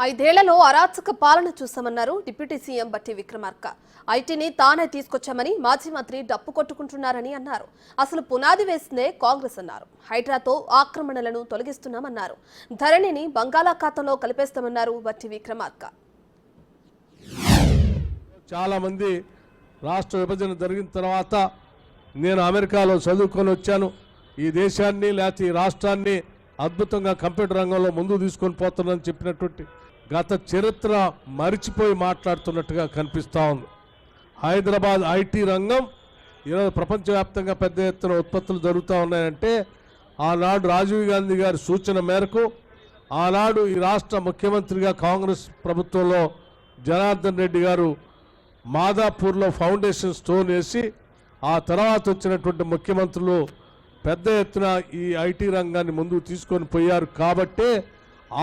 ఐదేళ్లలో అరాచక పాలన చూసామన్నారు డిప్యూటీ సీఎం బట్టి విక్రమార్క. ఐటీని తానే తీసుకొచ్చామని మాజీ మంత్రి డప్పు కొట్టుకుంటున్నారని అన్నారు. అసలు పునాది వేసిందే కాంగ్రెస్ అన్నారు. హైడ్రాతో ఆక్రమణలను తొలగిస్తున్నామన్నారు. ధరణిని బంగాళాఖాతంలో కలిపేస్తామన్నారు బట్టి విక్రమార్క. చాలా మంది రాష్ట్ర విభజన జరిగిన తర్వాత నేను అమెరికాలో చదువుకొని వచ్చాను, ఈ దేశాన్ని లేకపోతే ఈ రాష్ట్రాన్ని అద్భుతంగా కంప్యూటర్ రంగంలో ముందుకు తీసుకొని పోతున్నానని చెప్పినటువంటి గత చరిత్ర మరిచిపోయి మాట్లాడుతున్నట్టుగా కనిపిస్తూ ఉంది. హైదరాబాద్ ఐటీ రంగం ఈరోజు ప్రపంచవ్యాప్తంగా పెద్ద ఎత్తున ఉత్పత్తులు జరుగుతూ ఉన్నాయంటే ఆనాడు రాజీవ్ గాంధీ గారి సూచన మేరకు ఆనాడు ఈ రాష్ట్ర ముఖ్యమంత్రిగా కాంగ్రెస్ ప్రభుత్వంలో జనార్దన్ రెడ్డి గారు మాదాపూర్లో ఫౌండేషన్ స్టోన్ వేసి ఆ తర్వాత వచ్చినటువంటి ముఖ్యమంత్రులు పెద్ద ఎత్తున ఈ ఐటీ రంగాన్ని ముందుకు తీసుకొని పోయారు. కాబట్టే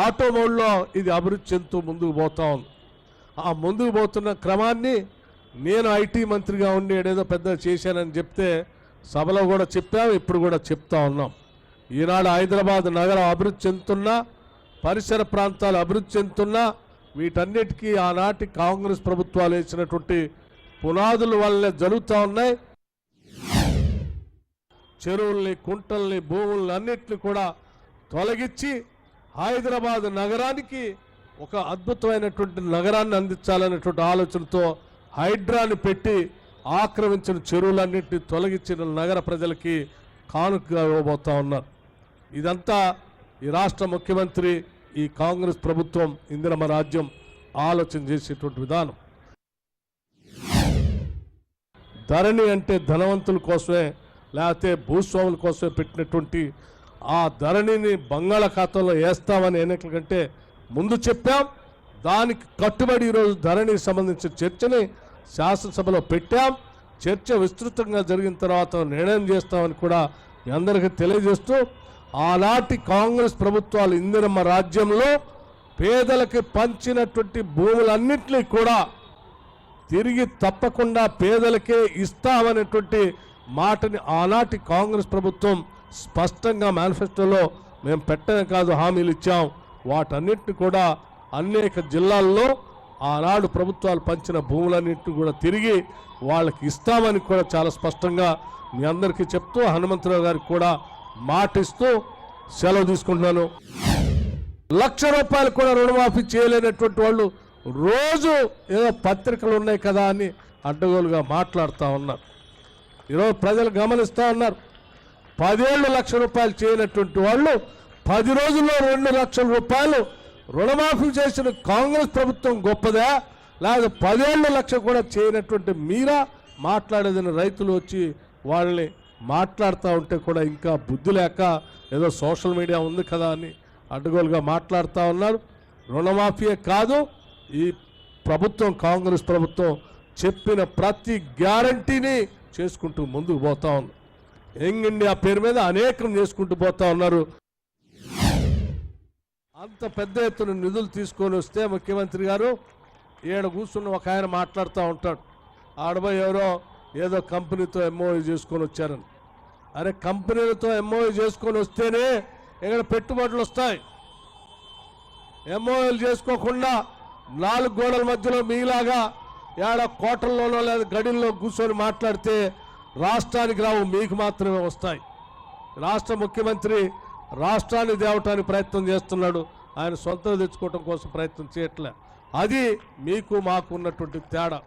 ఆటోమోడ్లో ఇది అభివృద్ధి చెందుతూ ముందుకు పోతా ఉంది. ఆ ముందుకు పోతున్న క్రమాన్ని నేను ఐటీ మంత్రిగా ఉండి ఏదో పెద్ద చేశానని చెప్తే సభలో కూడా చెప్పాము, ఇప్పుడు కూడా చెప్తా ఉన్నాం. ఈనాడు హైదరాబాద్ నగరం అభివృద్ధి చెందుతున్నా, పరిసర ప్రాంతాలు అభివృద్ధి చెందుతున్నా వీటన్నిటికీ ఆనాటి కాంగ్రెస్ ప్రభుత్వాలు వేసినటువంటి పునాదుల వల్లనే జరుగుతూ ఉన్నాయి. చెరువుల్ని, కుంటల్ని, భూముల్ని అన్నిటిని కూడా తొలగించి హైదరాబాద్ నగరానికి ఒక అద్భుతమైనటువంటి నగరాన్ని అందించాలనేటువంటి ఆలోచనతో హైడ్రాని పెట్టి ఆక్రమించిన చెరువులన్నింటినీ తొలగించిన నగర ప్రజలకి కానుకగా ఇవ్వబోతా ఉన్నారు. ఇదంతా ఈ రాష్ట్ర ముఖ్యమంత్రి, ఈ కాంగ్రెస్ ప్రభుత్వం, ఇందిరమ్మ రాజ్యం ఆలోచన చేసేటువంటి విధానం. ధరణి అంటే ధనవంతుల కోసమే లేకపోతే భూస్వాముల కోసమే పెట్టినటువంటి ఆ ధరణిని బంగాళాఖాతంలో వేస్తామని ఎన్నికల కంటే ముందు చెప్పాం. దానికి కట్టుబడి ఈరోజు ధరణికి సంబంధించిన చర్చని శాసనసభలో పెట్టాం. చర్చ విస్తృతంగా జరిగిన తర్వాత నిర్ణయం చేస్తామని కూడా మీ అందరికీ తెలియజేస్తూ, ఆనాటి కాంగ్రెస్ ప్రభుత్వాలు ఇందిరమ్మ రాజ్యంలో పేదలకి పంచినటువంటి భూములన్నింటినీ కూడా తిరిగి తప్పకుండా పేదలకే ఇస్తామనేటువంటి మాటని ఆనాటి కాంగ్రెస్ ప్రభుత్వం స్పష్టంగా మేనిఫెస్టోలో మేము పెట్టనే కాదు హామీలు ఇచ్చాం. వాటన్నిటిని కూడా అనేక జిల్లాల్లో ఆనాడు ప్రభుత్వాలు పంచిన భూములన్నింటినీ కూడా తిరిగి వాళ్ళకి ఇస్తామని కూడా చాలా స్పష్టంగా మీ అందరికీ చెప్తూ హనుమంతరావు గారికి కూడా మాటిస్తూ సెలవు తీసుకుంటున్నాను. ₹1,00,000 కూడా రుణమాఫీ చేయలేనటువంటి వాళ్ళు రోజు ఏదో పత్రికలు ఉన్నాయి కదా అని అడ్డగోలుగా మాట్లాడుతూ ఉన్నారు. ఈరోజు ప్రజలు గమనిస్తూ ఉన్నారు. 10 ఏళ్ళు ₹1,00,000 చేయనటువంటి వాళ్ళు 10 రోజుల్లో ₹2,00,000 రుణమాఫీ చేసిన కాంగ్రెస్ ప్రభుత్వం గొప్పదా, లేదా 10 ఏళ్ళు ₹1,00,000 కూడా చేయనటువంటి మీరా మాట్లాడేదని రైతులు వచ్చి వాళ్ళని మాట్లాడుతూ ఉంటే కూడా ఇంకా బుద్ధి లేక ఏదో సోషల్ మీడియా ఉంది కదా అని అడ్డగోలుగా మాట్లాడుతూ ఉన్నారు. రుణమాఫీయే కాదు, ఈ ప్రభుత్వం కాంగ్రెస్ ప్రభుత్వం చెప్పిన ప్రతి గ్యారంటీని చేసుకుంటూ ముందుకు పోతా ఉంది. యంగ్ ఇండియా పేరు మీద అనేకం చేసుకుంటూ పోతా ఉన్నారు. అంత పెద్ద ఎత్తున నిధులు తీసుకొని వస్తే ముఖ్యమంత్రి గారు ఈడ కూర్చున్న ఒక ఆయన మాట్లాడుతూ ఉంటాడు, ఆడబోయి ఎవరో ఏదో కంపెనీతో ఎంఓయూ చేసుకొని వచ్చారని. అరే, కంపెనీలతో ఎంఓయూ చేసుకొని వస్తేనే ఇక్కడ పెట్టుబడులు వస్తాయి. ఎంఓయూలు చేసుకోకుండా 4 గోడల మధ్యలో మీలాగా ఏడ కోటల్లోనో లేదా గడిల్లో కూర్చొని మాట్లాడితే రాష్ట్రానికి రావు, మీకు మాత్రమే వస్తాయి. రాష్ట్ర ముఖ్యమంత్రి రాష్ట్రాన్ని తేవటానికి ప్రయత్నం చేస్తున్నాడు, ఆయన సొంతం తెచ్చుకోవటం కోసం ప్రయత్నం చేయట్లే. అది మీకు మాకు ఉన్నటువంటి తేడా.